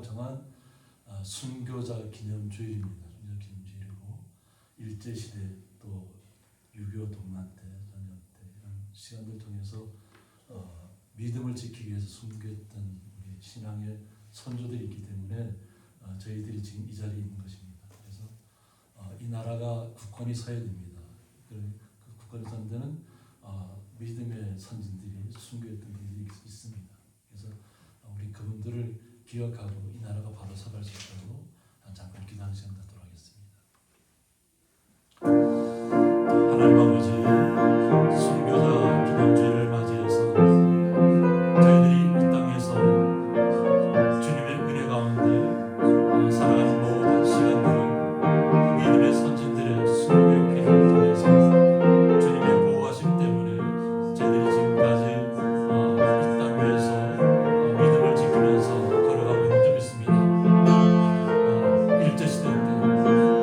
정한 순교자 기념주일입니다. 순교자 기념주일이고 일제시대 또 6.25 동란 때, 전쟁 때 이런 시간들 통해서 믿음을 지키기 위해서 숨겼던 우리 신앙의 선조들이 있기 때문에 저희들이 지금 이 자리에 있는 것입니다. 그래서 이 나라가 국헌이 서야 됩니다. 그 국헌이 선 데는 믿음의 선진들이 숨겨있던 분들이 있습니다. 그래서 우리 그분들을 기억하고 이 나라가 바로 서갈 수 있도록 잠깐 기도하는 시간 갖도록 하겠습니다. 하나님 아버지, 순교자 기념주일을 맞이해서 저희들이 이 땅에서 주님의 은혜 가운데 살아가는 모든 시간들은 믿음의 선진들의 순교의 기도를 통해서 주님의 보호하심 때문에 저희들이 지금까지 이 땅 위에서 믿음을 지키면서 걸어가고 있는 줄 믿습니다. 일제시대 때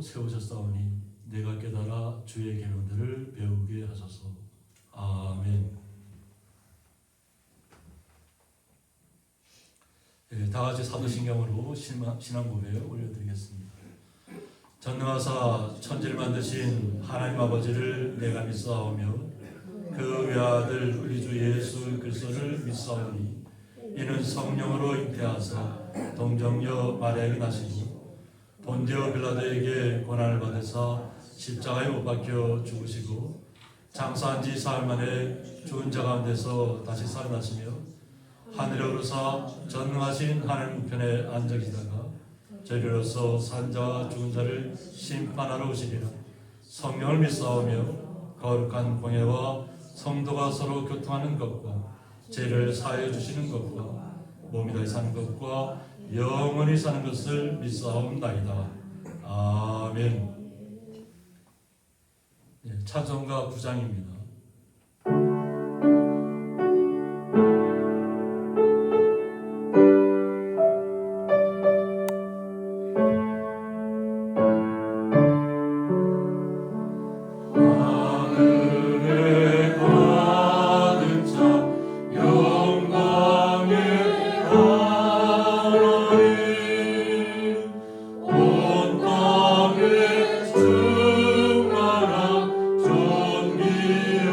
세우셨사오니 내가 깨달아 주의 계명들을 배우게 하소서. 아멘. 네, 다 같이 사도신경으로 신앙 고백 올려드리겠습니다. 전능하사 천지를 만드신 하나님 아버지를 내가 믿사오며 그 외아들 우리 주 예수 그리스도를 믿사오니 이는 성령으로 잉태하사 동정녀 마리아에게 나시고 본디오 빌라도에게 고난을 받으사 십자가에 못 박혀 죽으시고 장사한 지 사흘 만에 죽은 자 가운데서 다시 살아나시며 하늘에 오르사 전능하신 하나님 우편에 앉아 계시다가 저리로서 산자와 죽은 자를 심판하러 오시리라. 성령을 믿사오며 거룩한 공예와 성도가 서로 교통하는 것과 죄를 사하여 주시는 것과 몸이 다시 사는 것과 영원히 사는 것을 믿사옵나이다. 아멘. 네, 찬송가 9장입니다. 온 땅에 충만한 존귀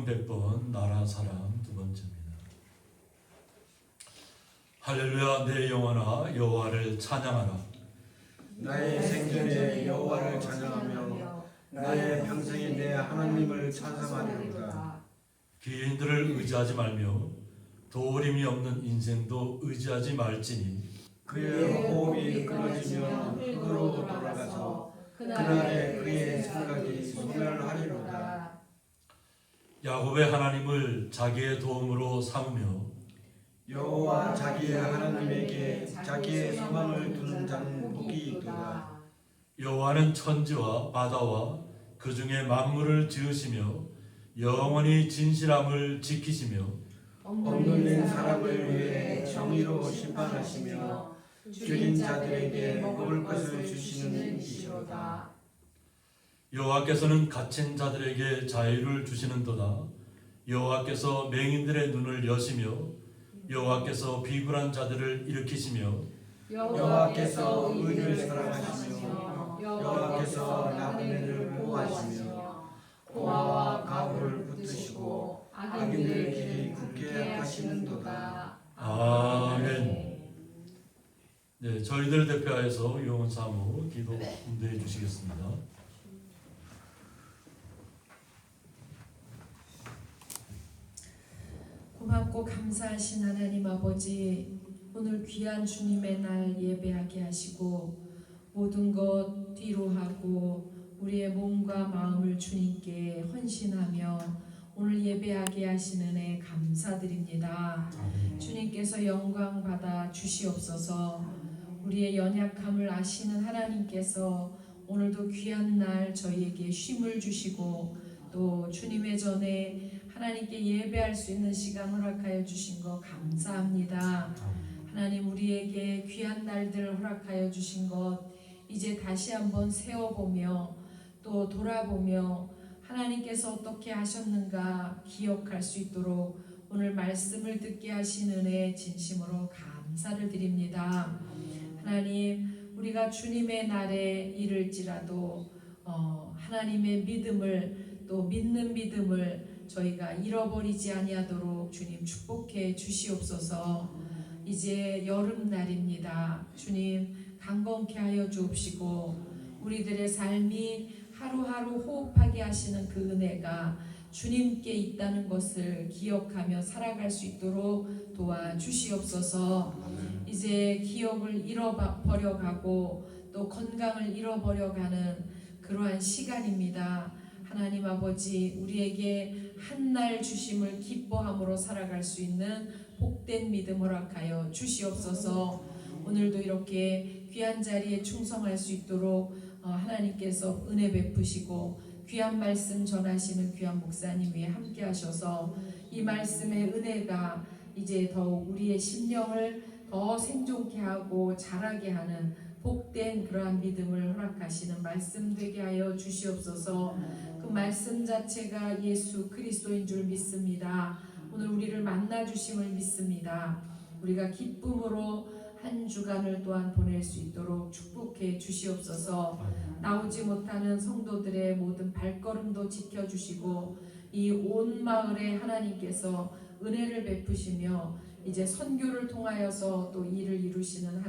100번 나라 사랑 두 번째입니다. 할렐루야 내 영혼아 여호와를 찬양하라. 나의 생전에 여호와를 찬양하며 나의 평생에 내 하나님을 찬송하리로다. 기인들을 의지하지 말며 도림이 없는 인생도 의지하지 말지니 그의 호흡이 끊어지며 흙으로 돌아가서 그날에 그의 생각이 소멸하리로다. 야곱의 하나님을 자기의 도움으로 삼으며 여호와 자기의 하나님에게 자기의 소망을 두는 자는 복이 있도다. 여호와는 천지와 바다와 그 중에 만물을 지으시며 영원히 진실함을 지키시며 억눌린 사람을 위해 정의로 심판하시며 죽인 자들에게 먹을 것을 주시는 이시로다. 여호와께서는 갇힌 자들에게 자유를 주시는도다. 여호와께서 맹인들의 눈을 여시며 여호와께서 비굴한 자들을 일으키시며 여호와께서 의를 사랑하시며 여호와께서 나쁜 애를 보호하시며 고아와 가부를 붙드시고 악인들 길이 굳게 하시는도다. 아멘. 네, 저희들 대표하여서 유언 사무 기도 인도해 주시겠습니다. 고맙고 감사하신 하나님 아버지, 오늘 귀한 주님의 날 예배하게 하시고 모든 것 뒤로 하고 우리의 몸과 마음을 주님께 헌신하며 오늘 예배하게 하신 은혜 감사드립니다. 주님께서 영광 받아 주시옵소서. 우리의 연약함을 아시는 하나님께서 오늘도 귀한 날 저희에게 쉼을 주시고 또 주님의 전에 하나님께 예배할 수 있는 시간 허락하여 주신 것 감사합니다. 하나님 우리에게 귀한 날들을 허락하여 주신 것 이제 다시 한번 세워보며 또 돌아보며 하나님께서 어떻게 하셨는가 기억할 수 있도록 오늘 말씀을 듣게 하신 은혜 진심으로 감사를 드립니다. 하나님 우리가 주님의 날에 이를지라도 하나님의 믿음을 또 믿는 믿음을 저희가 잃어버리지 아니하도록 주님 축복해 주시옵소서. 이제 여름날입니다. 주님 강건케 하여 주옵시고 우리들의 삶이 하루하루 호흡하게 하시는 그 은혜가 주님께 있다는 것을 기억하며 살아갈 수 있도록 도와주시옵소서. 이제 기억을 잃어버려가고 또 건강을 잃어버려가는 그러한 시간입니다. 하나님 아버지 우리에게 한날 주심을 기뻐함으로 살아갈 수 있는 복된 믿음 허락하여 주시옵소서. 오늘도 이렇게 귀한 자리에 충성할 수 있도록 하나님께서 은혜 베푸시고 귀한 말씀 전하시는 귀한 목사님 위에 함께 하셔서 이 말씀의 은혜가 이제 더욱 우리의 심령을 더 생존케 하고 자라게 하는 복된 그러한 믿음을 허락하시는 말씀 되게 하여 주시옵소서. 그 말씀 자체가 예수 그리스도인 줄 믿습니다. 오늘 우리를 만나 주심을 믿습니다. 우리가 기쁨으로 한 주간을 또한 보낼 수 있도록 축복해 주시옵소서. 나오지 못하는 성도들의 모든 발걸음도 지켜주시고 이 온 마을에 하나님께서 은혜를 베푸시며 이제 선교를 통하여서 또 일을 이루시는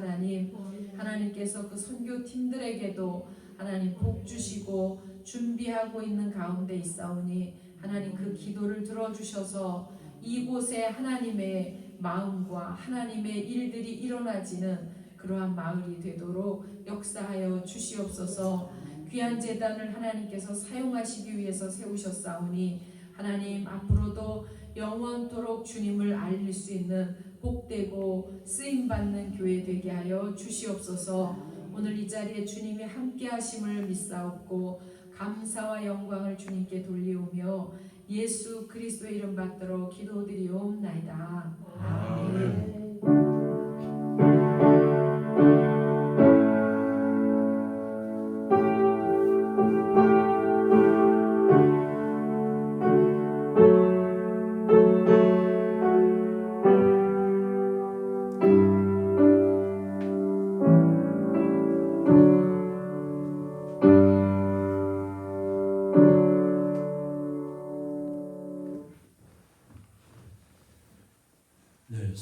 하나님께서 그 선교팀들에게도 하나님 복 주시고 준비하고 있는 가운데 있사오니 하나님 그 기도를 들어주셔서 이곳에 하나님의 마음과 하나님의 일들이 일어나지는 그러한 마을이 되도록 역사하여 주시옵소서. 귀한 제단을 하나님께서 사용하시기 위해서 세우셨사오니 하나님 앞으로도 영원토록 주님을 알릴 수 있는 복되고 쓰임받는 교회 되게 하여 주시옵소서. 오늘 이 자리에 주님이 함께 하심을 믿사옵고 감사와 영광을 주님께 돌리오며 예수 그리스도의 이름 받들어 기도드리옵나이다. 아멘.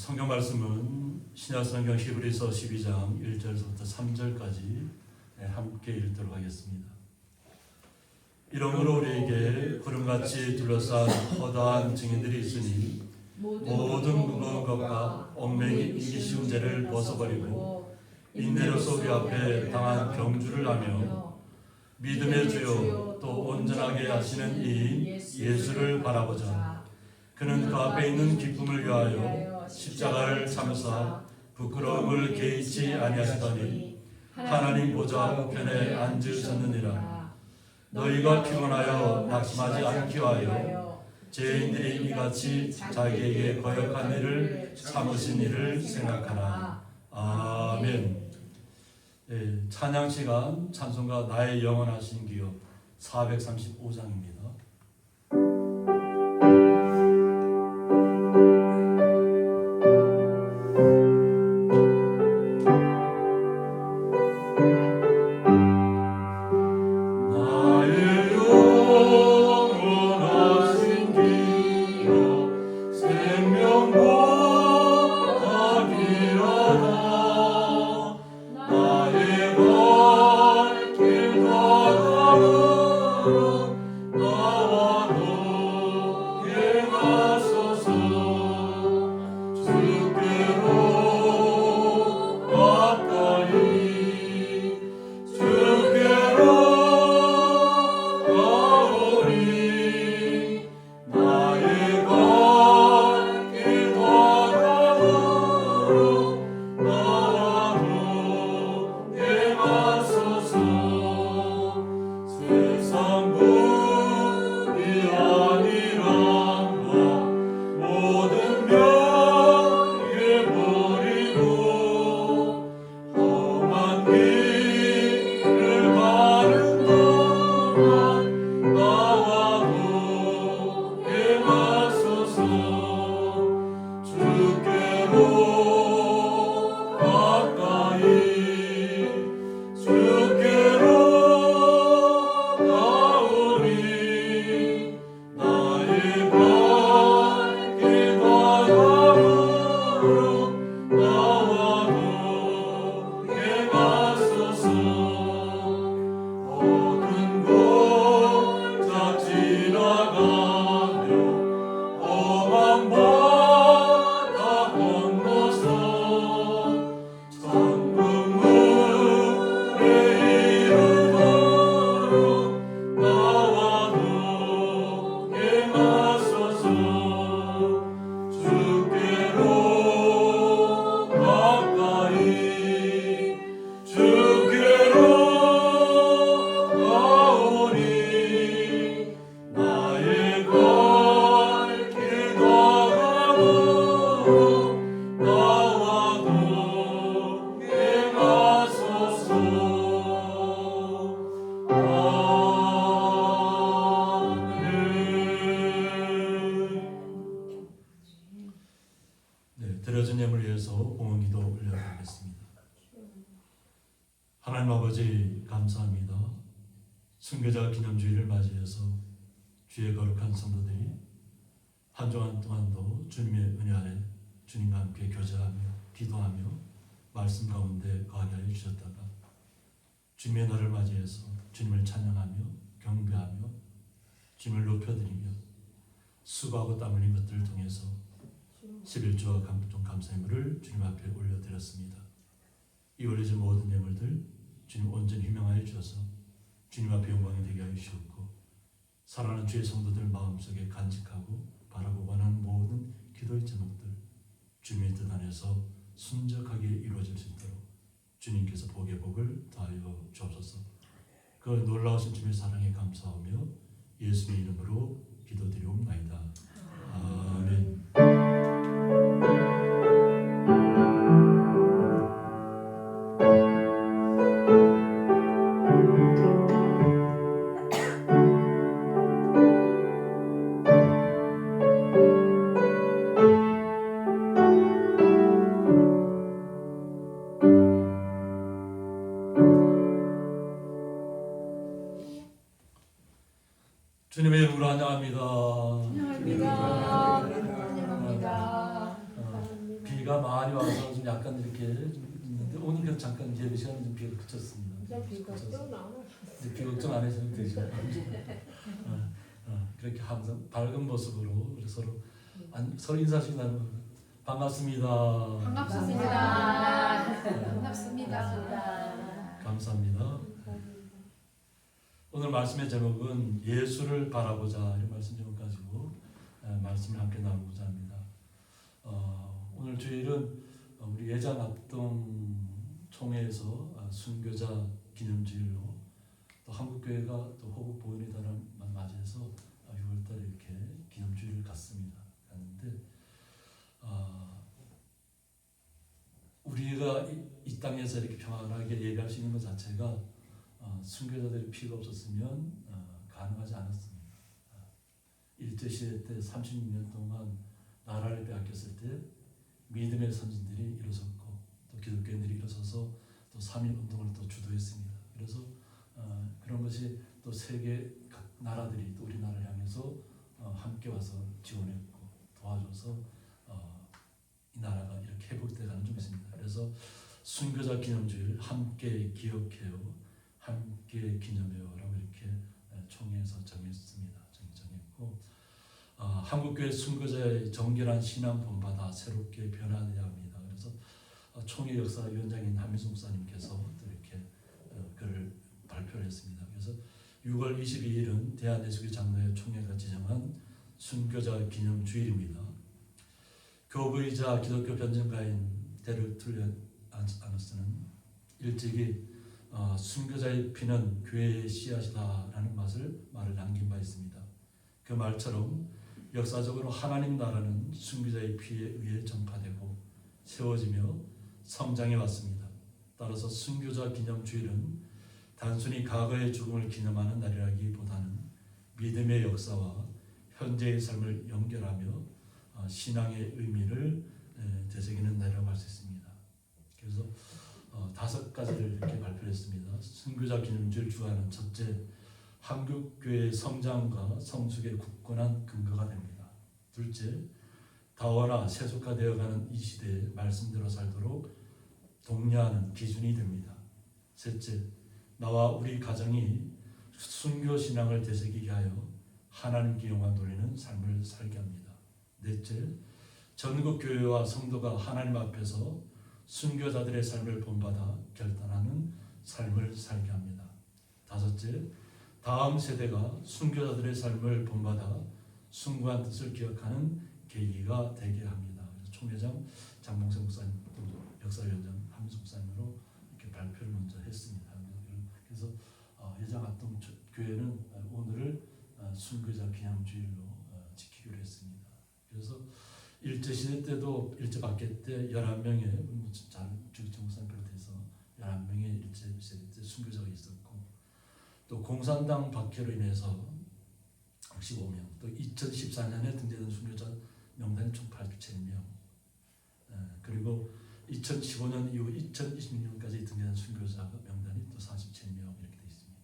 성경 말씀은 신약성경 히브리서 12장 1절부터 3절까지 함께 읽도록 하겠습니다. 이러므로 우리에게 구름같이 둘러싼 허다한 증인들이 있으니 모든 무거운 것과 얽매기 이기쉬운 죄를 벗어버리고 인내로서 우리 앞에 당한 경주를 하며 믿음의 주요 또 온전하게 하시는 이인 예수를 바라보자. 그는 그 앞에 있는 기쁨을 위하여 십자가를 참사 부끄러움을 개의치 아니하시더니 하나님 보좌 우편에 앉으셨느니라. 너희가 피곤하여 낙심하지 않기 위하여 죄인들이 이같이 자기에게 거역한 일을 참으신 일을 생각하라. 아멘. 찬양 시간 찬송가 나의 영원하신 기업 435장입니다. 드려진 예물 위해서 봉헌기도 올려드리겠습니다. 하나님 아버지 감사합니다. 순교자 기념주일을 맞이해서 주의 거룩한 성도들이 한 주간 동안도 주님의 은혜 아래 주님과 함께 교제하며 기도하며 말씀 가운데 거하게 하여 주셨다가 주님의 날을 맞이해서 주님을 찬양하며 경배하며 주님을 높여드리며 수고하고 땀 흘린 것들을 통해서 11조와 감동 감사예물을 주님 앞에 올려드렸습니다. 이 올려진 모든 예물들 주님 온전히 희명하여 주셔서 주님 앞에 영광이 되게 하여 주시옵고 사랑하는 주의 성도들 마음속에 간직하고 바라고 원하는 모든 기도의 제목들 주님의 뜻 안에서 순적하게 이루어질 수 있도록 주님께서 복의 복을 더하여 주옵소서. 그 놀라우신 주님의 사랑에 감사하며 예수의 이름으로 기도드리옵나이다. 아멘. 주님의 이름으로 환영합니다. 환영합니다. 환영합니다. 비가 비가 많이 와서 좀 약간 이렇게 좀 있는데 오늘 그 잠깐 예배 시간에 좀 비가 그쳤습니다. 비가 또 이제 비 걱정 안 하셔도 되죠. 그렇게 항상 밝은 모습으로 우리 서로 서로 인사씩 나누고 반갑습니다. 반갑습니다. 반갑습니다. 감사합니다. 오늘 말씀의 제목은 예수를 바라보자 이런 말씀 제목 가지고 말씀을 함께 나누고자 합니다. 오늘 주일은 우리 예장합동 총회에서 순교자 기념주일로 또 한국교회가 또 호국 보훈의 달을 맞이해서 6월달에 이렇게 기념주일을 갔습니다. 갔는데 우리가 이 땅에서 이렇게 평안하게 예배할 수 있는 것 자체가 순교자들의 피가 없었으면 가능하지 않았습니다. 일제시대 때 36년 동안 나라를 빼앗겼을 때 믿음의 선진들이 일어섰고 또 기독교인들이 일어서서 또 3.1운동을 또 주도했습니다. 그래서 그런 것이 또 세계 각 나라들이 또 우리나라를 향해서 함께 와서 지원했고 도와줘서 이 나라가 이렇게 회복되어가는 좀 있습니다. 그래서 순교자 기념주일 함께 기억해요, 함께 기념해요라고 이렇게 총회에서 정했습니다. 정했고 한국교회 순교자의 정결한 신앙 본받아 새롭게 변화되어야 합니다. 그래서 총회 역사위원장인 한민수 목사님께서 또 이렇게 글을 발표를 했습니다. 그래서 6월 22일은 대한예수교 장로회 총회가 지정한 순교자 기념주일입니다. 교부이자 기독교 변증가인 데르툴리안 아너스는 일찍이 순교자의 피는 교회의 씨앗이다라는 말을 남긴 바 있습니다. 그 말처럼 역사적으로 하나님 나라는 순교자의 피에 의해 전파되고 세워지며 성장해 왔습니다. 따라서 순교자 기념주일은 단순히 과거의 죽음을 기념하는 날이라기보다는 믿음의 역사와 현재의 삶을 연결하며 신앙의 의미를 되새기는 날이라고 할 수 있습니다. 그래서 5가지를 이렇게 발표했습니다. 순교자 기념주일 주간은 첫째, 한국교회의 성장과 성숙의 굳건한 근거가 됩니다. 둘째, 다원화 세속화되어가는 이 시대에 말씀대로 살도록 독려하는 기준이 됩니다. 셋째, 나와 우리 가정이 순교 신앙을 되새기게 하여 하나님께 영광 돌리는 삶을 살게 합니다. 넷째, 전국 교회와 성도가 하나님 앞에서 순교자들의 삶을 본받아 결단하는 삶을 살게 합니다. 다섯째, 다음 세대가 순교자들의 삶을 본받아 숭고한 뜻을 기억하는 계기가 되게 합니다. 총회장 장봉세 목사님 또 역사위원장 한민수 목사님으로 이렇게 발표를 먼저 했습니다. 그래서 예장합동 교회는 오늘을 순교자 기념주일로 지키기로 했습니다. 그래서 일제시대 때도 일제박해 때 11명의 주기철 목사님 비롯해서 11명의 일제시대 때 순교자가 있었고 또 공산당 박해로 인해서 15명 또 2014년에 등재된 순교자 명단이 총 87명 그리고 2015년 이후 2026년까지 등재된 순교자 명단이 또 47명 이렇게 되어 있습니다.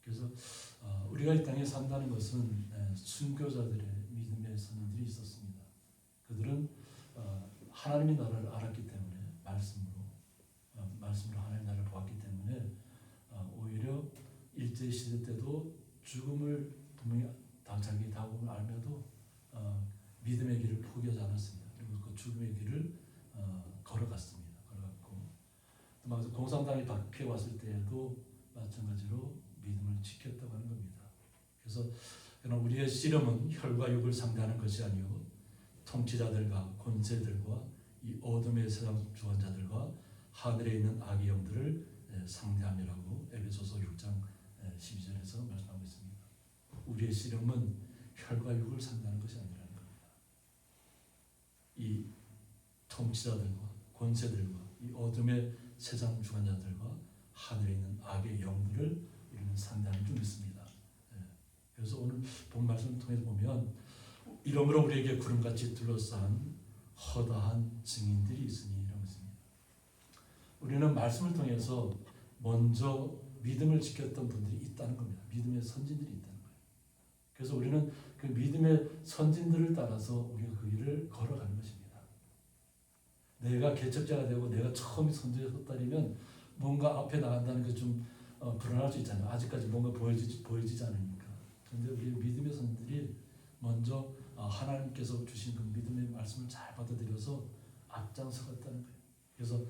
그래서 우리가 이 땅에 산다는 것은 순교자들의 믿음의 선인들이 있었습니다. 그들은 하나님의 나라를 알았기 때문에 말씀으로 하나님의 나라를 보았기 때문에 오히려 일제시대 때도 죽음을 분명히 자기 다음을 알며도 믿음의 길을 포기하지 않았습니다. 그리고 그 죽음의 길을 걸어갔습니다. 걸어갔고 또 공산당이 박해 왔을 때에도 마찬가지로 믿음을 지켰다고 하는 겁니다. 그래서 우리의 씨름은 혈과 육을 상대하는 것이 아니요 통치자들과 권세들과 이 어둠의 세상 주관자들과 하늘에 있는 악의 영들을 상대함이라고 에베소서 6장 12절에서 말씀하고 있습니다. 우리의 씨름은 혈과 육을 상대하는 것이 아니라는 겁니다. 이 통치자들과 권세들과 이 어둠의 세상 주관자들과 하늘에 있는 악의 영들을 우리는 상대하는 줄 믿습니다. 그래서 오늘 본 말씀을 통해서 보면 이러므로 우리에게 구름같이 둘러싼 허다한 증인들이 있으니 이라고 있습니다. 우리는 말씀을 통해서 먼저 믿음을 지켰던 분들이 있다는 겁니다. 믿음의 선진들이 있다는 거예요. 그래서 우리는 그 믿음의 선진들을 따라서 우리가 그 길을 걸어가는 것입니다. 내가 개척자가 되고 내가 처음 선두에 섰다면 뭔가 앞에 나간다는 게 좀 불안할 수 있잖아요. 아직까지 뭔가 보여지지 않으니까. 그런데 우리 믿음의 선들이 먼저 하나님께서 주신 그 믿음의 말씀을 잘 받아들여서 앞장서갔다는 거예요. 그래서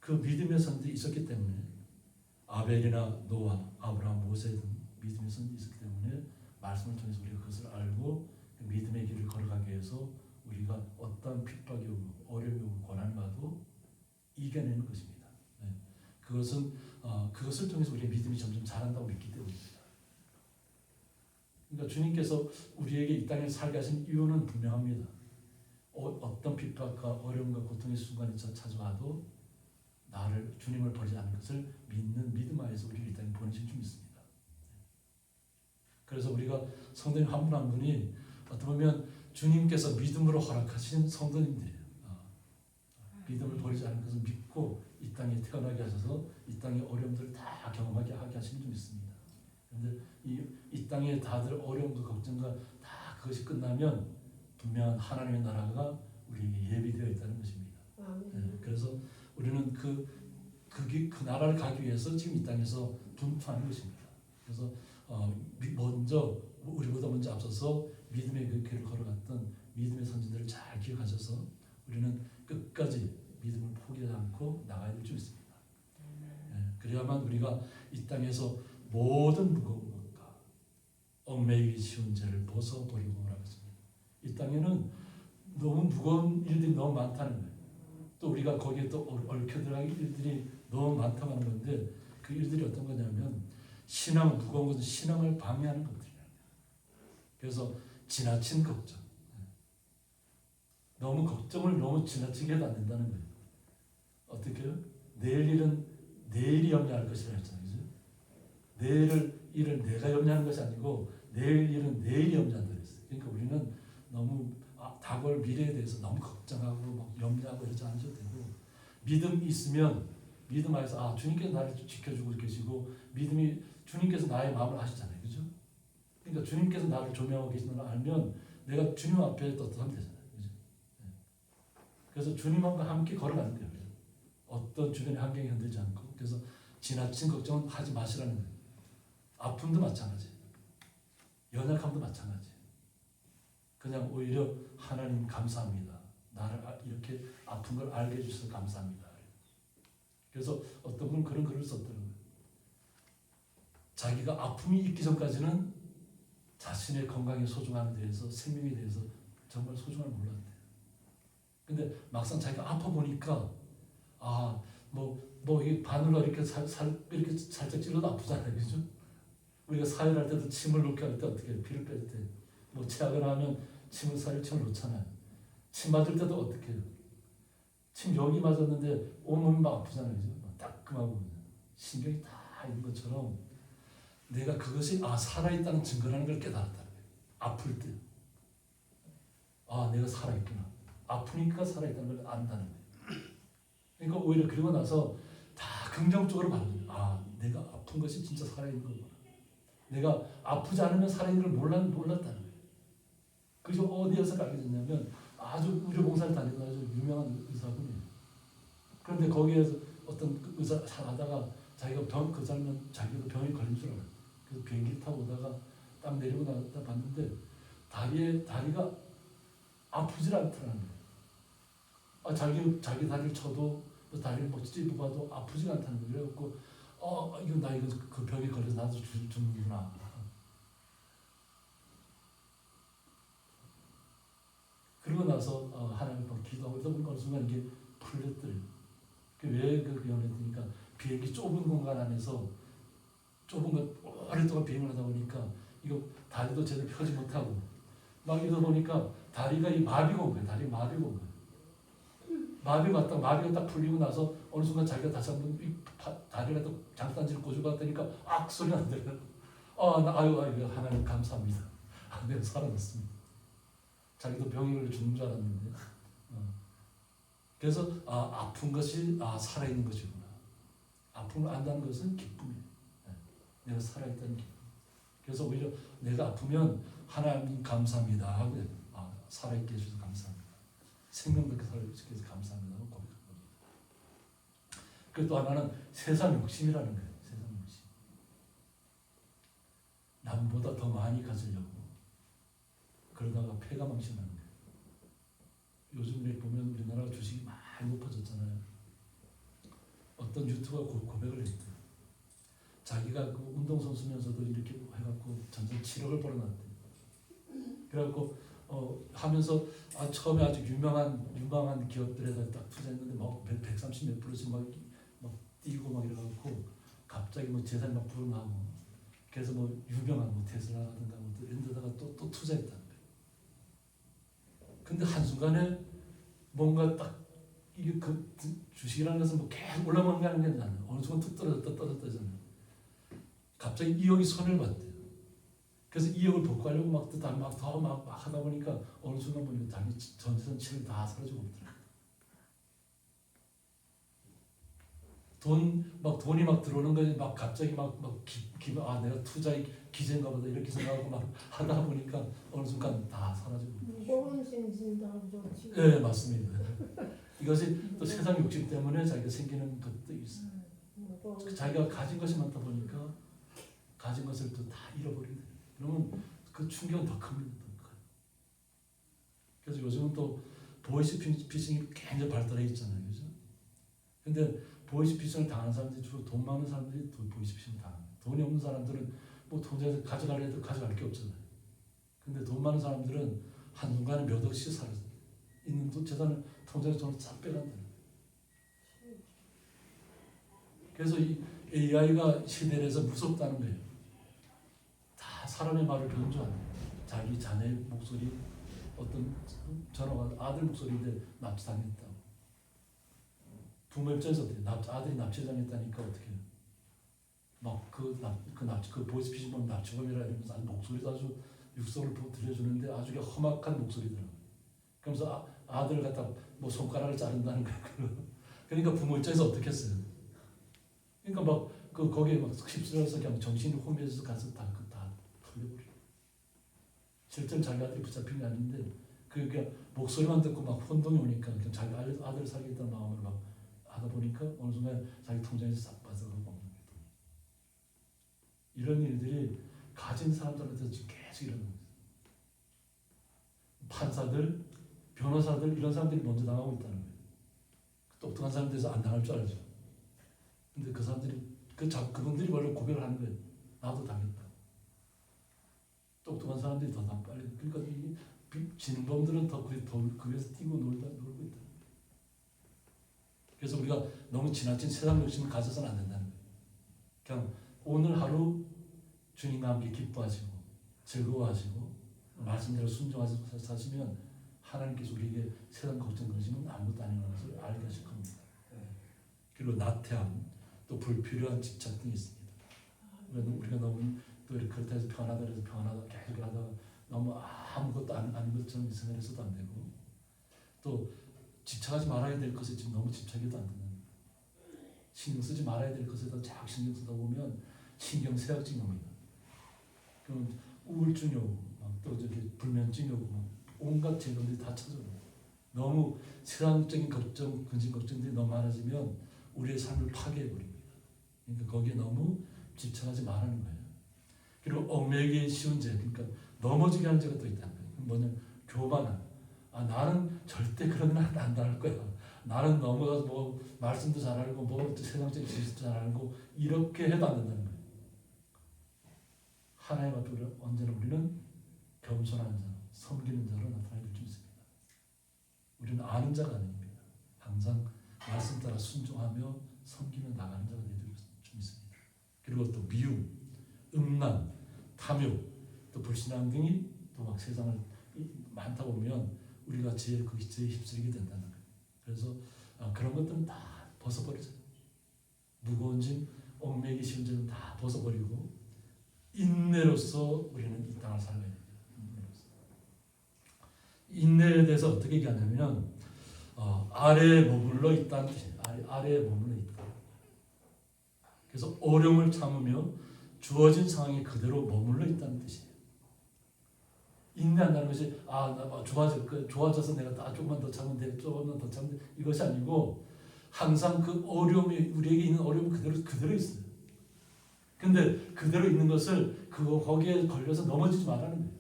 그 믿음의 선들이 있었기 때문에 아벨이나 노아, 아브라함, 모세 등 믿음의 선들이 있었기 때문에 말씀을 통해서 우리가 그것을 알고 그 믿음의 길을 걸어가기 위해서 우리가 어떤 핍박이 오고 어려움이 오고 고난을 와도 이겨내는 것입니다. 네. 그것을 통해서 우리의 믿음이 점점 자란다고 믿기 때문입니다. 그러니까 주님께서 우리에게 이 땅에 살게 하신 이유는 분명합니다. 어떤 핍박과 어려움과 고통의 순간이 찾아와도 나를 주님을 버리지 않는 것을 믿는 믿음 하에서 우리를 이 땅에 보내신 줄 믿습니다. 그래서 우리가 성도님 한 분 한 분이 어떻게 보면 주님께서 믿음으로 허락하신 성도님들이에요. 믿음을 버리지 않는 것을 믿고 이 땅에 태어나게 하셔서 이 땅의 어려움들을 다 경험하게 하게 하신 줄 믿습니다. 그런데 이 땅에 다들 어려움과 걱정과 다 그것이 끝나면 분명한 하나님의 나라가 우리에게 예비되어 있다는 것입니다. 네, 그래서 우리는 그 나라를 가기 위해서 지금 이 땅에서 분투하는 것입니다. 그래서 우리보다 먼저 앞서서 믿음의 그 길을 걸어갔던 믿음의 선지들을 잘 기억하셔서 우리는 끝까지 믿음을 포기하지 않고 나가야 될 줄 있습니다. 네, 그래야만 우리가 이 땅에서 모든 무거운 것과 얽매이기 쉬운 죄를 벗어버리고 오라겠습니다. 이 땅에는 너무 무거운 일들이 너무 많다는 거예요. 또 우리가 거기에 또 얽혀 들어갈 일들이 너무 많다고 하는 건데 그 일들이 어떤 거냐면 무거운 것은 신앙을 방해하는 것들이에요. 그래서 지나친 걱정, 너무 걱정을 너무 지나치게 해도 안 된다는 거예요. 어떻게요? 내일 일은 내일이 염려할 것이라 했잖아요. 그죠? 내일 일을 내가 염려하는 것이 아니고 내일 일은 내일이 염려한다 그랬어요. 그러니까 우리는 너무 다가올 미래에 대해서 너무 걱정하고 막 염려하고 이러지 않으셔도 되고 믿음이 있으면 믿음 안에서 주님께서 나를 지켜주고 계시고 주님께서 나의 마음을 아시잖아요. 그죠? 그러니까 주님께서 나를 조명하고 계시는 걸 알면 내가 주님 앞에 떳떳하면 되잖아요. 그죠? 네. 그래서 주님과 함께 걸어가는 거예요. 어떤 주변의 환경이 흔들지 않고 그래서 지나친 걱정은 하지 마시라는 거예요. 아픔도 마찬가지, 연약함도 마찬가지. 그냥 오히려 하나님 감사합니다. 나를 이렇게 아픈 걸 알게 해주셔서 감사합니다. 그래서 어떤 분은 그런 글을 썼더라고요. 자기가 아픔이 있기 전까지는 자신의 건강의 소중함에 대해서 생명에 대해서 정말 소중함을 몰랐대요. 근데 막상 자기가 아파 보니까 이 바늘로 이렇게 이렇게 살짝 찔러도 아프잖아요, 그죠? 우리가 사혈할 때도 침을 놓게 할 때 어떻게 피를 뺄 때, 체하거나 하면 침을 놓잖아요. 침 맞을 때도 어떻게 해요? 침 여기 맞았는데 온몸이 막 아프잖아요, 그죠? 따끔하고 신경이 다 있는 것처럼 내가 그것이 살아있다는 증거라는 걸 깨달았다는 거예요. 아플 때, 내가 살아있구나. 아프니까 살아있다는 걸 안다는 거예요. 그러니까 오히려 그러고 나서 다 긍정적으로 받아들여요. 내가 아픈 것이 진짜 살아있는 거구나. 내가 아프지 않으면 살아있는 걸 몰랐다는 거예요. 그래서 어디에서 알게 됐냐면 아주 의료봉사를 다니던 아주 유명한 의사분이에요. 그런데 거기에서 어떤 의사 잘 하다가 자기가 그 사람은 자기도 병에 걸린 줄 알아요. 그래서 비행기 타고 오다가 딱 내리고 나다 봤는데 다리가 아프질 않더라는 거예요. 자기 다리를 쳐도 다리를 찝어봐도 아프지가 않다는 거예요. 그래갖고 나 그 병에 걸려서 나도 죽는구나. 그러고 나서 하나님 앞에 기도하고 있다 보니까 어느 순간 이게 풀렸더래요. 왜 그 병을 했으니까 비행기 좁은 공간 안에서 좁은 것 오랫동안 비행을 하다 보니까 이거 다리도 제대로 펴지 못하고 막 이러다 보니까 다리가 마비가 온 거예요. 다리 마비가 온 거예요. 마비가 딱 풀리고 나서 어느 순간 자기가 다시 한번 다리가 또 장단지를 꽂고 갔다니까 소리 나더라고요. 하나님 감사합니다. 내가 살아났습니다. 자기도 병이 걸려 죽는 줄 알았는데. 그래서 아픈 것이 살아있는 것이구나. 아픔을 안다는 것은 기쁨이에요. 내가 살아있다는 기쁨. 그래서 오히려 내가 아프면 하나님 감사합니다 하고 살아있게 해주셔서 감사합니다. 생명답게 살아주셔서 감사합니다고 고백한 겁니다. 그리고 또 하나는 세상 욕심이라는 거예요. 세상 욕심. 남보다 더 많이 가지려고 그러다가 패가 망신하는 거예요. 요즘 보면 우리나라 주식이 많이 높아졌잖아요. 어떤 유튜버가 고백을 했대요. 자기가 그 운동선수면서도 이렇게 해갖고 전전 7억을 벌어놨대요. 그래갖고 하면서 처음에 아주 유망한 기업들에다 딱 투자했는데 막 130 몇 프로씩 막 뛰고 막 이래갖고 갑자기 뭐 재산이 막 불어나고 그래서 뭐 유명한 뭐 테슬라라든가 뭐 이런 데다가 또 투자했다는 거예요. 근데 한순간에 뭔가 딱 이게 그 주식이라는 것은 뭐 계속 올라가는 게 아니잖아요. 어느 순간 툭 떨어졌다잖아요. 갑자기 2억이 손해를 봤대요. 그래서 2억을 복구하려고 막 하다 보니까 어느 순간 보니까 자기 전재산 7억 다 사라지고 없더라고요. 돈이 막 들어오는 거지 막 갑자기 내가 투자의 기재인가 보다 이렇게 생각하고 막 하다 보니까 어느 순간 다 사라지고. 무거운 심신도 좋지. 네, 맞습니다. 이것이 또 세상 욕심 때문에 자기가 생기는 것도 있어요. 자기가 가진 것이 많다 보니까 가진 것을 또 다 잃어버리게 돼요. 그러면 그 충격은 더 큽니다. 더 커요. 그래서 요즘은 또 보이스피싱이 굉장히 발달해 있잖아요. 그죠? 근데 보이스피싱을 당하는 사람들이 주로 돈 많은 사람들이 보이스피싱을 당합니다. 돈이 없는 사람들은 뭐 통장에서 가져가려 해도 가져갈 게 없잖아요. 근데 돈 많은 사람들은 한순간에 몇 억씩 사라져요. 있는 돈, 재산을 통장에서 돈을 싹 빼간다는 거예요. 그래서 이 AI가 시대에서 무섭다는 거예요. 다 사람의 말을 변조하는 거예요. 자기 자녀의 목소리, 어떤 전화가 아들 목소리인데 납치당했다고. 부모 입장에서 어떻게 아들이 납치당했다니까 어떻게 해요? 그 보이스피싱 보면 납치범이라 이러면서 목소리도 아주 육성을 들려주는데 아주 험악한 목소리더라고요. 그러면서 아들을 갖다 뭐 손가락을 자른다는 거예요. 그러니까 부모 입장에서 어떻게 했어요? 그러니까 거기에 휩쓸려서 그냥 정신이 혼미해서 가서 다 털려버려. 실제로 자기 아들이 붙잡힌 게 아닌데 그게 목소리만 듣고 막 혼동이 오니까 그냥 자기 아들 살리겠다는 마음으로 막 하다 보니까 어느 순간 자기 통장에서 싹 빠져가고 먹는 거예요. 이런 일들이 가진 사람들한테 지금 계속 일어나고 있어요. 판사들, 변호사들 이런 사람들이 먼저 당하고 있다는 거예요. 똑똑한 사람들에서 안 당할 줄 알죠. 근데 그 사람들이 그분들이 원래 고백을 하는 거예요. 나도 당했다. 똑똑한 사람들이 더 빨리. 그러니까 이 진범들은 더 그 위에서 뛰고 놀고 있다. 그래서 우리가 너무 지나친 세상 욕심을 가져서는 안 된다는 거예요. 그냥 오늘 하루 주님과 함께 기뻐하시고 즐거워하시고 말씀대로 순종하셔서 사시면 하나님께서 우리에게 세상 걱정 그러시면 아무것도 아닌 것을 알게 하실 겁니다. 그리고 나태함, 또 불필요한 집착 등이 있습니다. 우리가 너무 또 이렇게 그렇다 해서 평안하다 해서 평안하다 계속 하다가 너무 아무것도 아닌 것처럼 생각해서도 안 되고 또 집착하지 말아야 될 것에 지금 너무 집착해도 안 된다는 거예요. 신경 쓰지 말아야 될 것에다 자꾸 신경 쓰다 보면 신경쇠약증이 옵니다. 그럼 우울증이 오고 또 불면증이 오고 온갖 질병들이 다 찾아오고 너무 세상적인 걱정, 근심 걱정들이 너무 많아지면 우리의 삶을 파괴해버립니다. 그러니까 거기에 너무 집착하지 말라는 거예요. 그리고 얽매이기 쉬운 죄, 그러니까 넘어지게 하는 죄가 또 있다는 거예요. 뭐냐면 교만함. 나는 절대 그런 날 안 당할 거야. 나는 넘어가서 뭐 말씀도 잘 알고 뭐 세상적인 지식도 잘 알고 이렇게 해도 안 된다는 거예요. 하나님 앞에 언제나 우리는 겸손한 자, 섬기는 자로 나타날 수 있습니다. 우리는 아는 자가 아닙니다. 항상 말씀 따라 순종하며 섬기며 나가는 자가 되도록 좀 있습니다. 그리고 또 미움, 음란, 탐욕, 또 불신앙 등이 또 막 세상을 많다 보면 우리가 죄에 휩쓸리게 된다는 거예요. 그래서 그런 것들은 다 벗어버리자. 무거운 짐, 얽매이기 쉬운 짐은 다 벗어버리고 인내로서 우리는 이 땅을 살아야 됩니다. 인내에 대해서 어떻게 얘기하냐면 아래에 머물러 있다는 뜻이에요. 아래에 머물러 있다. 그래서 어려움을 참으며 주어진 상황에 그대로 머물러 있다는 뜻이에요. 인내한다는 것이 나 좋아져서 내가 조금만 더 참으면 돼, 조금만 더 참으면 돼, 이것이 아니고 항상 그 어려움이 우리에게 있는 어려움은 그대로 있어요. 근데 그대로 있는 것을 거기에 걸려서 넘어지지 말라는 거예요.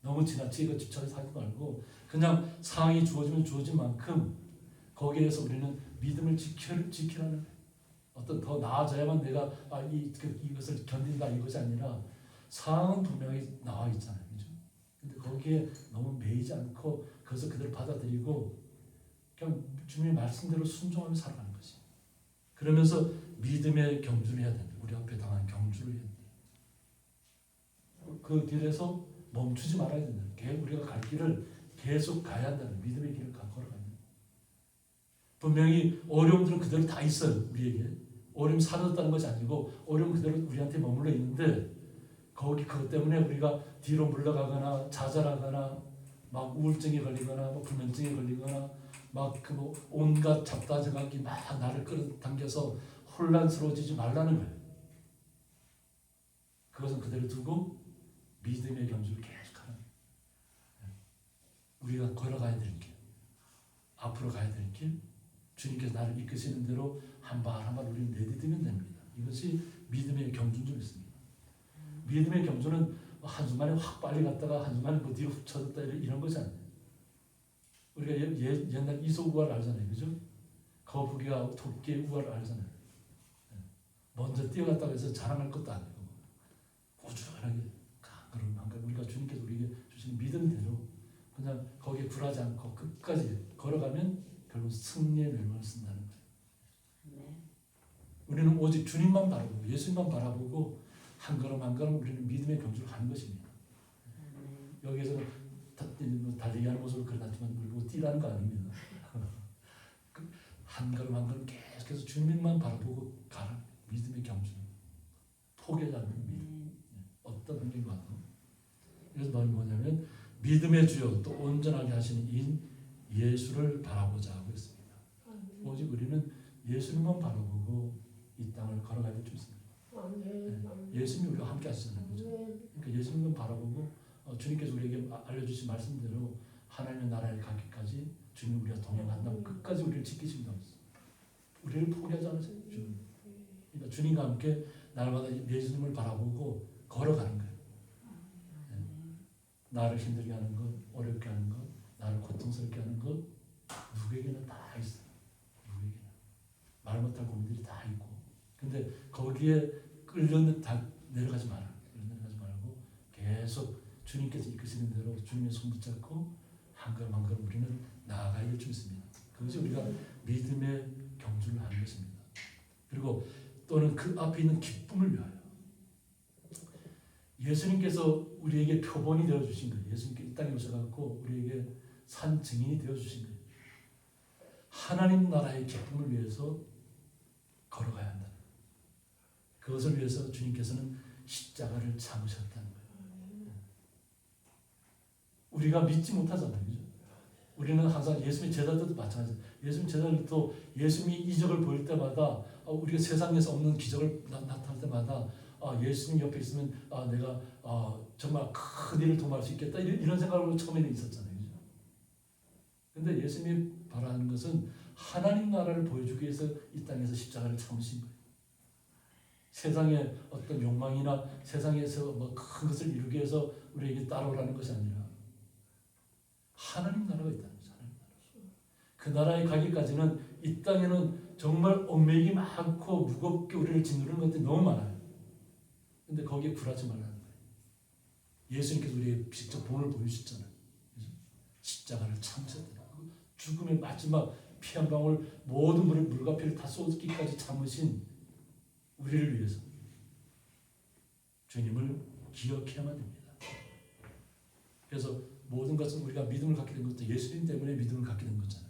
너무 지나치게 집착해서 하지 말고 그냥 상황이 주어지면 주어진 만큼 거기에서 우리는 믿음을 지키라는 거예요. 어떤 더 나아져야만 내가 이것을 견딘다 이것이 아니라 상황은 분명히 나와 있잖아요. 그죠? 근데 거기에 너무 매이지 않고 그것을 그대로 받아들이고 그냥 주님의 말씀대로 순종하며 살아가는 것이. 그러면서 믿음의 경주를 해야 된다. 우리 앞에 당한 경주를 해야 된다. 그 길에서 멈추지 말아야 된다. 우리가 갈 길을 계속 가야 한다는 믿음의 길을 걸어가야 된다. 분명히 어려움들은 그대로 다 있어요. 우리에게. 어려움이 사라졌다는 것이 아니고 어려움 그대로 우리한테 머물러 있는데 그것 때문에 우리가 뒤로 물러가거나 좌절하거나 막 우울증에 걸리거나 불면증에 걸리거나 온갖 잡다정하기 막 나를 끌어당겨서 혼란스러워지지 말라는 거예요. 그것은 그대로 두고 믿음의 경주를 계속하는 거예요. 우리가 걸어가야 될 길, 앞으로 가야 될 길, 주님께서 나를 이끄시는 대로 한 발 한 발 우리는 내디디면 됩니다. 이것이 믿음의 경주인 줄 믿습니다. 믿음의 경주는 한순간에 확 빨리 갔다가 한순간에 뒤로 훅 쳐졌다 이런 것이 아니에요. 우리가 옛날 이소우화를 알잖아요. 그죠? 거북이와 토끼의 우화를 알잖아요. 먼저 뛰어갔다고 해서 자랑할 것도 아니고 꾸준하게 한걸음 우리가 주님께서 우리에게 주시는 믿음대로 그냥 거기에 굴하지 않고 끝까지 걸어가면 결국 승리의 멸망을 쓴다는 거예요. 우리는 오직 주님만 바라보고 예수님만 바라보고 한 걸음 한 걸음 우리는 믿음의 경주를 가는 것입니다. 여기에서는 달리기 하는 모습을 그려놨지만 물고 뛰라는 거 아닙니다. 한 걸음 한 걸음 계속해서 주님만 바라보고 가라. 믿음의 경주는 포기하지 않는 믿음. 어떤 환경이 와도. 그래서 말이 뭐냐면 믿음의 주요 또 온전하게 하시는 이인 예수를 바라보자 하고 있습니다. 오직 우리는 예수님만 바라보고 이 땅을 걸어가야 될 줄 있습니다. 예수님이 우리와 함께 하시잖아요. 그죠? 그러니까 예수님만 바라보고 주님께서 우리에게 알려주신 말씀대로 하나님의 나라에 가기까지 주님 우리가 동행한다고 끝까지 우리를 지키신다고 했어요. 우리를 포기하지 않으세요. 주님. 그러니까 주님과 함께 날마다 예수님을 바라보고 걸어가는 거예요. 네. 나를 힘들게 하는 것, 어렵게 하는 것, 나를 고통스럽게 하는 것 누구에게나 다 있어요. 누구에게나. 말 못할 고민들이 다 있고 근데 거기에 내려가지 마라. 내려가지 말고 계속 주님께서 이끄시는 대로 주님의 손 붙잡고 한 걸음 한 걸음 우리는 나아가야 될 줄 있습니다. 그것이 우리가 믿음의 경주를 하는 것입니다. 그리고 또는 그 앞에 있는 기쁨을 위하여 예수님께서 우리에게 표본이 되어주신 거예요. 예수님께 이 땅에 오셔서 우리에게 산 증인이 되어주신 거예요. 하나님 나라의 기쁨을 위해서 걸어가야 한다. 그것을 위해서 주님께서는 십자가를 참으셨다는 거예요. 우리가 믿지 못하잖아요. 그죠? 우리는 항상 예수님의 제자들도 마찬가지예요. 예수님 제자들도 예수님이 이적을 보일 때마다 우리가 세상에서 없는 기적을 나타날 때마다 예수님 옆에 있으면 내가 정말 큰 일을 도모할 수 있겠다 이런 생각으로 처음에는 있었잖아요. 그죠? 근데 예수님이 바라는 것은 하나님 나라를 보여주기 위해서 이 땅에서 십자가를 참으신 거예요. 세상의 어떤 욕망이나 세상에서 큰 것을 이루기 위해서 우리에게 따라오라는 것이 아니라 하나님 나라가 있다는 거죠. 하나님 나라. 그 나라에 가기까지는 이 땅에는 정말 얽매이기 많고 무겁게 우리를 짓누르는 것들이 너무 많아요. 근데 거기에 굴하지 말라는 거예요. 예수님께서 우리에게 직접 본을 보여주셨잖아요. 십자가를 참으셨더라고요. 죽음의 마지막 피 한 방울 모든 물과 피를 다 쏟기까지 참으신 우리를 위해서 주님을 기억해야만 됩니다. 그래서 모든 것은 우리가 믿음을 갖게 된 것도 예수님 때문에 믿음을 갖게 된 거잖아요.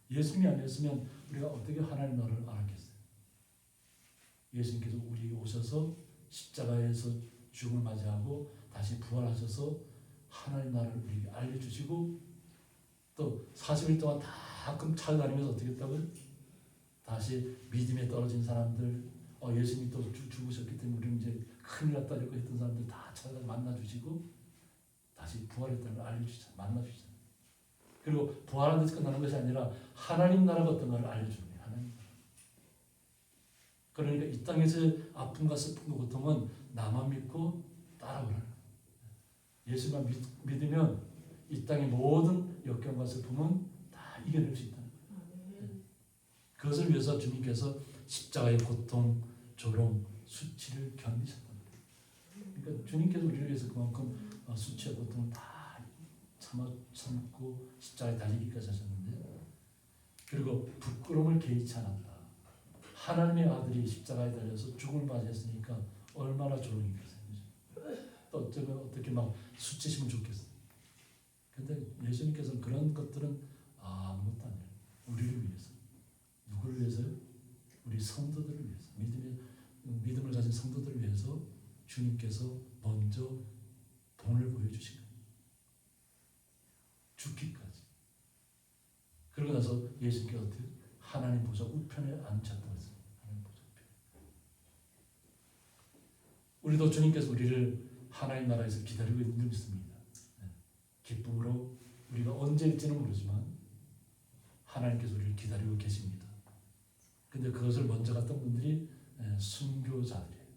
예수님이 아니었으면 우리가 어떻게 하나님 나라를 알았겠어요? 예수님께서 우리에게 오셔서 십자가에서 죽음을 맞이하고 다시 부활하셔서 하나님 나라를 우리에게 알려주시고 또 40일 동안 다 찾아다니면서 어떻게 했다고요? 다시 믿음에 떨어진 사람들 예수님이 또 죽으셨기 때문에 우리는 이제 큰일 났다 이렇게 했던 사람들 다 찾아서 만나주시고 다시 부활했다는 걸 알려주잖아요. 만나주잖아요. 그리고 부활한 데서 끝나는 것이 아니라 하나님 나라가 어떤가를 알려주는 거예요. 하나님 나라. 그러니까 이 땅에서의 아픔과 슬픔과 고통은 나만 믿고 따라오라는 거예요. 예수만 믿으면 이 땅의 모든 역경과 슬픔은 다 이겨낼 수 있다는 거예요. 그것을 위해서 주님께서 십자가의 고통, 조롱, 수치를 견디셨다는 거예요. 그러니까 주님께서 우리를 위해서 그만큼 수치와 고통을 다 참고 십자가에 달리기까지 하셨는데, 그리고 부끄러움을 개의치 않았다. 하나님의 아들이 십자가에 달려서 죽음을 맞이했으니까 얼마나 조롱이겠어요. 또 어떻게 막 수치시면 좋겠어요. 근데 예수님께서는 그런 것들은 아무것도 아니에요. 우리를 위해서. 누구를 위해서요? 우리 성도들을 위해서. 믿음을 가진 성도들을 위해서 주님께서 먼저 본을 보여주신 거예요. 죽기까지. 그러고 나서 예수님께서 어떻게 하나님 보좌 우편에 앉으셨다고 했어요. 하나님 보좌 우편에. 우리도 주님께서 우리를 하나님 나라에서 기다리고 있는 줄 믿습니다. 기쁨으로 우리가 언제일지는 모르지만 하나님께서 우리를 기다리고 계십니다. 근데 그것을 먼저 갔던 분들이 순교자들이에요.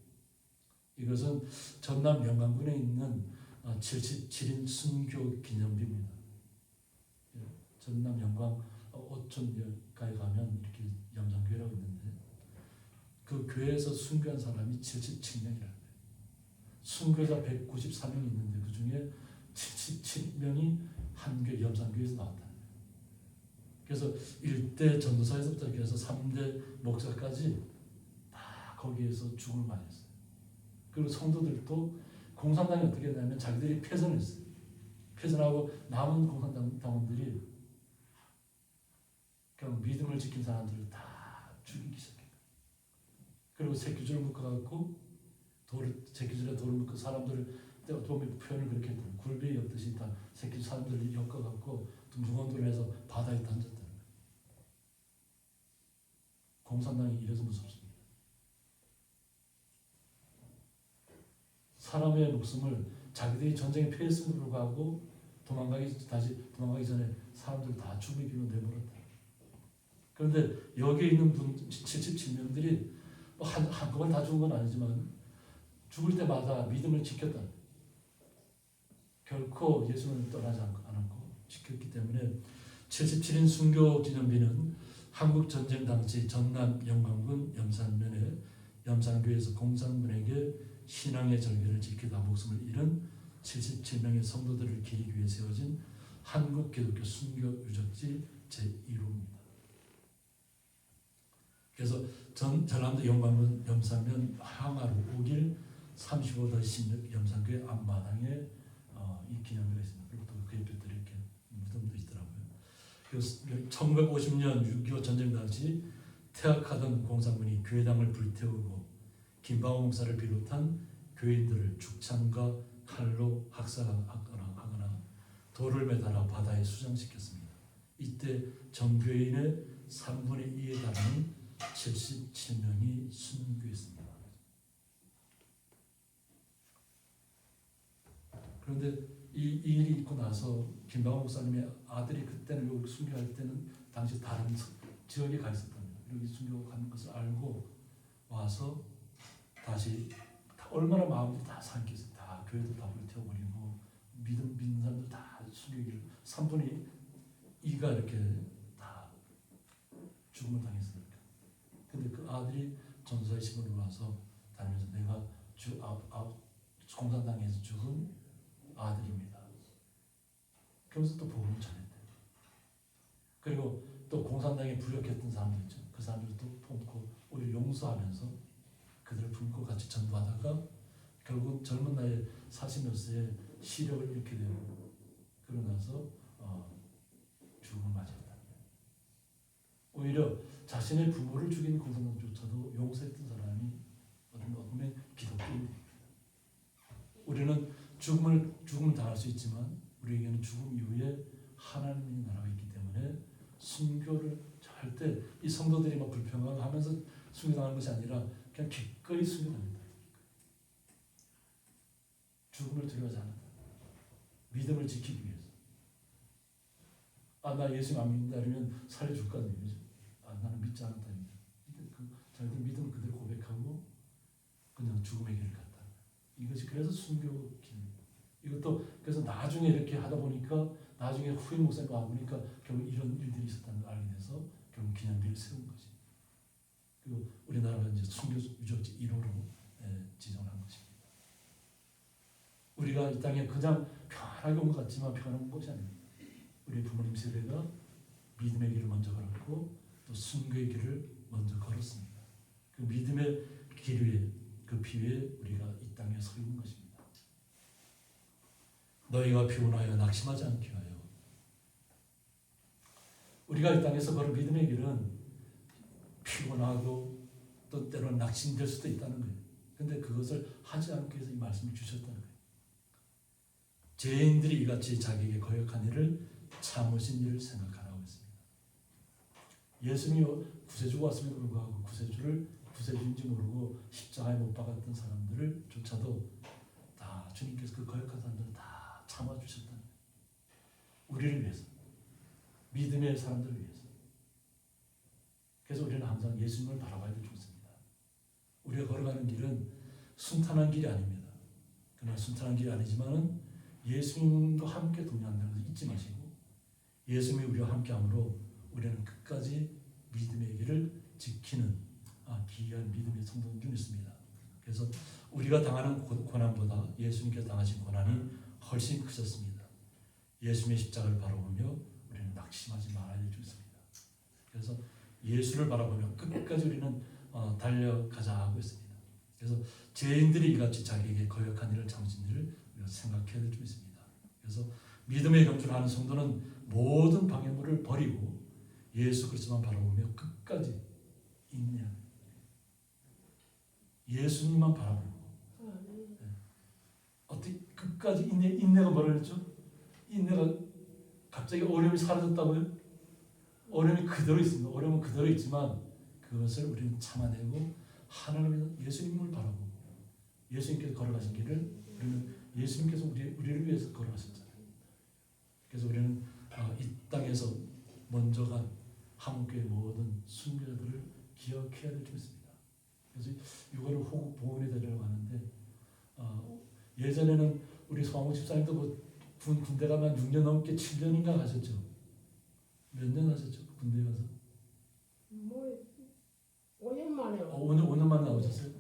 이것은 전남 영광군에 있는 77인 순교 기념비입니다. 전남 영광 오천가에 가면 이렇게 염산교회라고 있는데 그 교회에서 순교한 사람이 77명이라는 거예요. 순교자 194명이 있는데 그 중에 77명이 한 교회 염산교회에서 나왔다는 거예요. 그래서 1대 전도사에서부터 해서 3대 목사까지 다 거기에서 죽음을 맞이했어요. 그리고 성도들도 공산당이 어떻게 했냐면 자기들이 패전했어요. 패전하고 남은 공산당원들이 그냥 믿음을 지킨 사람들을 다 죽이기 시작해요. 그리고 새끼줄을 묶어갖고 새끼줄에 돌을 묶어 사람들을 도움의 표현을 그렇게 했더라고요. 굴비 엮듯이 다 새끼줄 사람들을 엮어갖고 둥둥원들을 해서 바다에 던졌다는 거예요. 공산당이 이래서 무섭습니다. 사람의 목숨을 자기들이 전쟁에 패했음에도 불구하고 다시 도망가기 전에 사람들 다 죽음의 비로 내버렸다. 그런데 여기에 있는 분 77명들이 한꺼번에 다 죽은 건 아니지만 죽을 때마다 믿음을 지켰다. 결코 예수는 떠나지 않았고 지켰기 때문에 77인 순교 기념비는 한국 전쟁 당시 전남 영광군 염산면에 염산교회에서 공산군에게 신앙의 절개를 지키다 목숨을 잃은 77명의 성도들을 기리기 위해 세워진 한국 기독교 순교 유적지 제1호입니다. 그래서 전남도 영광군 염산면 항아로 5길 35-16 염산교회 앞마당에 이 기념비가 있습니다. 그리고 또 그 옆에 이렇게 무덤도 있더라고요. 그래서 1950년 6.25 전쟁 당시 퇴학하던 공산군이 교회당을 불태우고 김방호 목사를 비롯한 교인들을 죽창과 칼로 학살하거나 돌을 매달아 바다에 수장시켰습니다. 이때 전교인의 3분의 2에 달하는 77명이 순교했습니다. 그런데 이 일이 있고 나서 김방호 목사님의 아들이 그때는 여기 순교할 때는 당시 다른 지역에 가 있었답니다. 여기 순교 가는 것을 알고 와서 다시 얼마나 마음이 다 상했겠어요. 다 교회도 다 불태워버리고 믿는 사람들 다 순교기를 3분의 2가 이렇게 다 죽음을 당했으니까. 근데 그 아들이 전도사의 시골로 와서 다니면서 내가 공산당에서 죽은 아들입니다. 그러면서 또 복음을 전했대요. 그리고 또 공산당에 불역했던 사람들 있죠. 그 사람들도 품고 오히려 용서하면서 그들을 품고 같이 전도하다가 결국 젊은 나이에 40몇 세에 시력을 잃게 되고 그러고 나서 죽음을 맞이했다. 오히려 자신의 부모를 죽인 공산당조차도 용서했던 사람이 어떤 보면 기독교인입니다. 우리는 죽음을 당할 수 있지만 우리에게는 죽음 이후에 하나님의 나라가 있기 때문에 순교를 절대 이 성도들이 막 불평하고 하면서 순교당하는 것이 아니라 그냥 그냥 기꺼이 순교합니다. 죽음을 두려워하지 않는다. 믿음을 지키기 위해서. 나 예수 안 믿는다 그러면 살려줄까? 나는 믿지 않는다. 자기들 믿음을 그대로 고백하고 그냥 죽음의 길을 갔다. 이것이 그래서 순교 길. 이것도 그래서 나중에 이렇게 하다 보니까 나중에 후임 목사님 와 보니까 결국 이런 일들이 있었다는 걸 알게 돼서 결국 기념비를 세운 것이. 그리고 우리나라가 이제 순교 유적지 1호로 지정한 것입니다. 우리가 이 땅에 그냥 편하게 온 것 같지만 편한 것이 아닙니다. 우리 부모님 세대가 믿음의 길을 먼저 걸었고 또 순교의 길을 먼저 걸었습니다. 그 믿음의 길 위에 그 피 위에 우리가 이 땅에 서 있는 것입니다. 너희가 피곤하여 낙심하지 않게 하여. 우리가 이 땅에서 걸은 믿음의 길은 피곤하고 또 때로는 낙심될 수도 있다는 거예요. 그런데 그것을 하지 않기 위해서 이 말씀을 주셨다는 거예요. 죄인들이 이같이 자기에게 거역한 일을 참으신 일을 생각하라고 했습니다. 예수님이 구세주가 왔음에도 불구하고 구세주인지 모르고 십자가에 못 박았던 사람들을 조차도 다 주님께서 그 거역한 사람들을 다 참아주셨다는 거예요. 우리를 위해서, 믿음의 사람들을 위해서. 그래서 우리는 항상 예수님을 바라봐야 될 것입니다. 우리가 걸어가는 길은 순탄한 길이 아닙니다. 그러나 순탄한 길이 아니지만은 예수님과 함께 동행한다는 것을 잊지 마시고 예수님이 우리와 함께함으로 우리는 끝까지 믿음의 길을 지키는 귀한 믿음의 성도인 줄 믿습니다. 그래서 우리가 당하는 고난보다 예수님께서 당하신 고난이 훨씬 크셨습니다. 예수님의 십자가를 바라보며 우리는 낙심하지 말아야 될 줄 믿습니다. 그래서 예수를 바라보며 끝까지 우리는 달려가자 하고 있습니다. 그래서 죄인들이 이같이 자기에게 거역한 일을 참으신 일을 우리가 생각해야 될 줄 믿습니다. 그래서 믿음의 경주를 하는 성도는 모든 방해물을 버리고 예수 그리스도만 바라보며 끝까지 인내하는 예수님만 바라보고 어떻게 끝까지 인내가 뭐라 그랬죠? 인내가 갑자기 어려움이 사라졌다고요? 어려움이 그대로 있습니다. 어려움은 그대로 있지만 그것을 우리는 참아내고 하나님 예수님을 바라보고 예수님께서 걸어가신 길을 우리는 예수님께서 우리를 위해서 걸어가셨잖아요. 그래서 우리는 이 땅에서 먼저 간 한국교회 모든 순교자들을 기억해야 될 줄 믿습니다. 그래서 이거를 호국 보훈에 되려고 하는데 예전에는 우리 성우 집사님도 군대 가면 6년 넘게 7년인가 가셨죠. 몇 년 하셨죠? 군대 가서? 5년 만에요. 5년 만에 나오셨어요?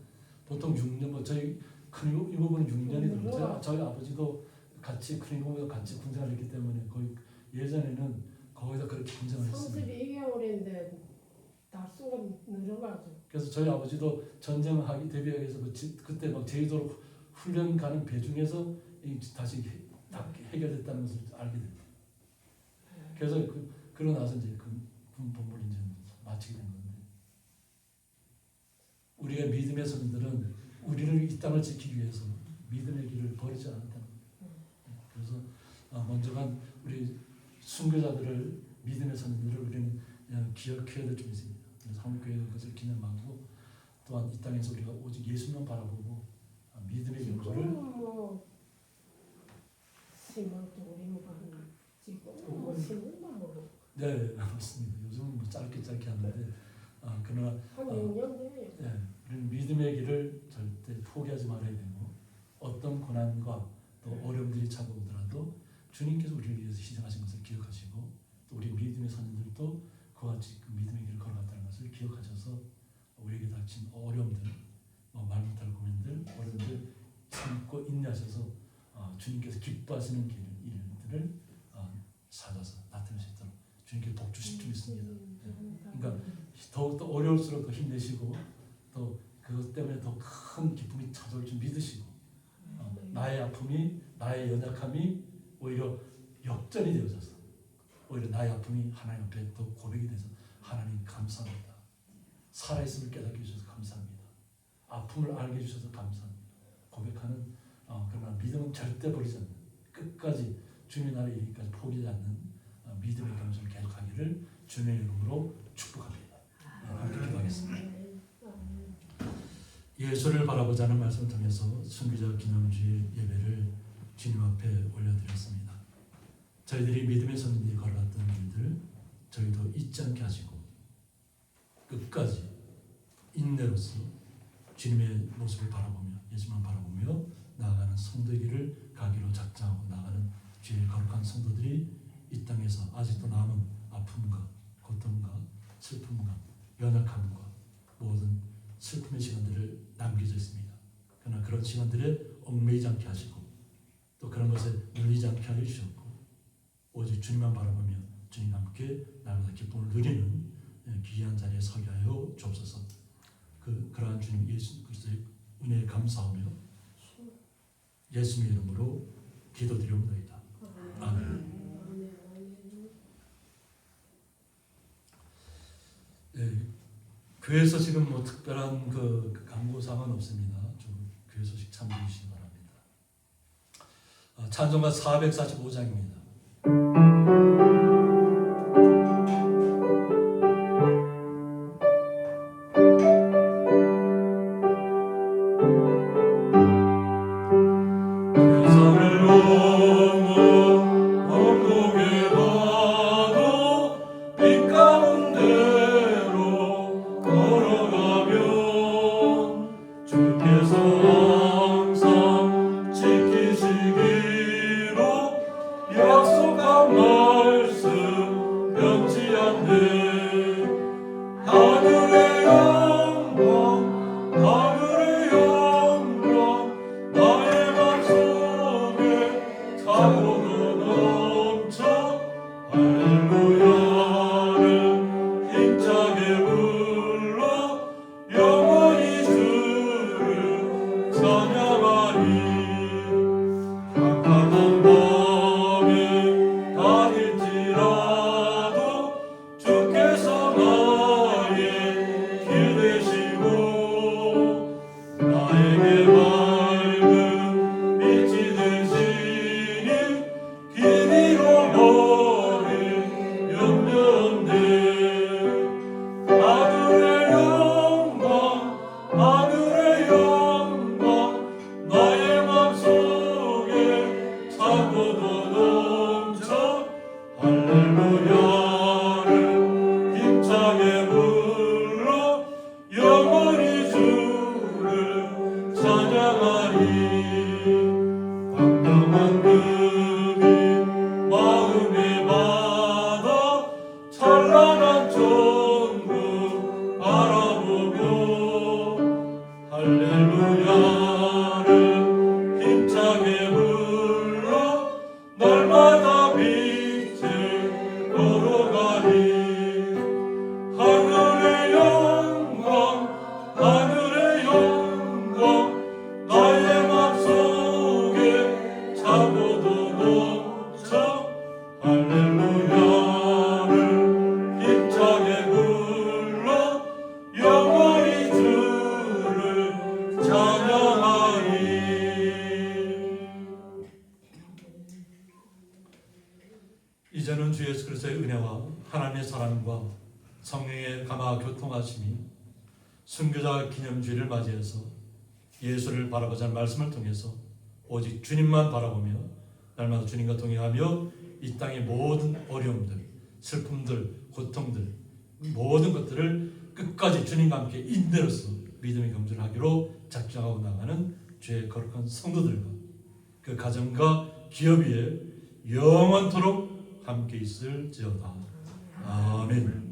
보통 6년, 저희 큰 이모부는 6년이 들어요. 저희 아버지도 같이 큰 이모부가 같이 군생활을 했기 때문에 거의 예전에는 거기다 그렇게 군생활을 했습니다. 32개월인데 달수가 늘어가죠. 그래서 저희 아버지도 전쟁하기 대비하기 위해서 그때 막 제주도로 훈련 가는 배 중에서 다시 해결됐다는 것을 알게 됩니다. 그래서 그러고 나서 이제 군 본부를 이제 마치게 된 건데 우리가 믿음의 선들은 우리를 이 땅을 지키기 위해서 믿음의 길을 버리지 않았다는 거예요. 그래서 먼저 간 우리 순교자들을 믿음의 선들을 우리는 기억해야 될 줄 믿습니다. 그래서 한국교회가 그것을 기념하고 또한 이 땅에서 우리가 오직 예수님만 바라보고 믿음의 경주를 심어도 우리가 지금 심는다 뭐. 네 맞습니다. 요즘은 뭐 짧게 하는데 그러나 한 6년 돼요. 네, 우리는 믿음의 길을 절대 포기하지 말아야 되고 어떤 고난과 또 어려움들이 찾아오더라도 주님께서 우리를 위해서 희생하신 것을 기억하시고 또 우리 믿음의 선생들도 그와 같이 그 믿음의 길을 걸어갔다는 것을 기억하셔서 우리에게 닥친 어려움들, 말 못할 고민들, 어려움들 참고 인내하셔서 주님께서 기뻐하시는 일들을 찾아서 나타낼 수 있도록 주님께 복 주실 줄 믿습니다. 그러니까 더욱더 어려울수록 더 힘내시고 또 그것 때문에 더 큰 기쁨이 찾아올 줄 믿으시고 나의 아픔이 나의 연약함이 오히려 역전이 되어져서 오히려 나의 아픔이 하나님 앞에 더 고백이 돼서 하나님 감사합니다. 살아있음을 깨닫게 해주셔서 감사합니다. 아픔을 알게 해주셔서 감사합니다. 고백하는 그러나 믿음은 절대 버리지 않는 끝까지 주님의 나라에 이르기까지 포기하지 않는 믿음의 경주를 계속하기를 주님의 이름으로 축복합니다. 함께 기도하겠습니다. 예수를 바라보자는 말씀을 통해서 순교자 기념주일 예배를 주님 앞에 올려드렸습니다. 저희들이 믿음의 선민들이 걸어갔던 길들 저희도 잊지 않게 하시고 끝까지 인내로서 주님의 모습을 바라보며 예수만 바라보며 나아가는 성도의 길을 가기로 작정하고 나아가는 주의 거룩한 성도들이 이 땅에서 아직도 남은 아픔과 고통과 슬픔과 연약함과 모든 슬픔의 시간들을 남겨져 있습니다. 그러나 그런 시간들에 얽매이지 않게 하시고 또 그런 것에 눌리지 않게 하여 주셨고 오직 주님만 바라보며 주님과 함께 날마다 기쁨을 누리는 귀한 자리에 서게 하여 주옵소서. 그러한 주님 예수 그리스도의 은혜에 감사하며 예수님의 이름으로 기도드리옵나이다. 아멘. 교회 소식은 뭐 특별한 광고사항은 없습니다. 좀 교회 소식 참조해 주시기 바랍니다. 찬송가 445장입니다. 이제는 주 예수 그리스도의 은혜와 하나님의 사랑과 성령의 감화 교통하심이 순교자 기념주일을 맞이해서 예수를 바라보자는 말씀을 통해서 오직 주님만 바라보며 날마다 주님과 동행하며 이 땅의 모든 어려움들, 슬픔들, 고통들 모든 것들을 끝까지 주님과 함께 인내로서 믿음의 경주를 하기로 작정하고 나가는 주의 거룩한 성도들과 그 가정과 기업 위에 영원토록 함께 있을지어다. 아멘.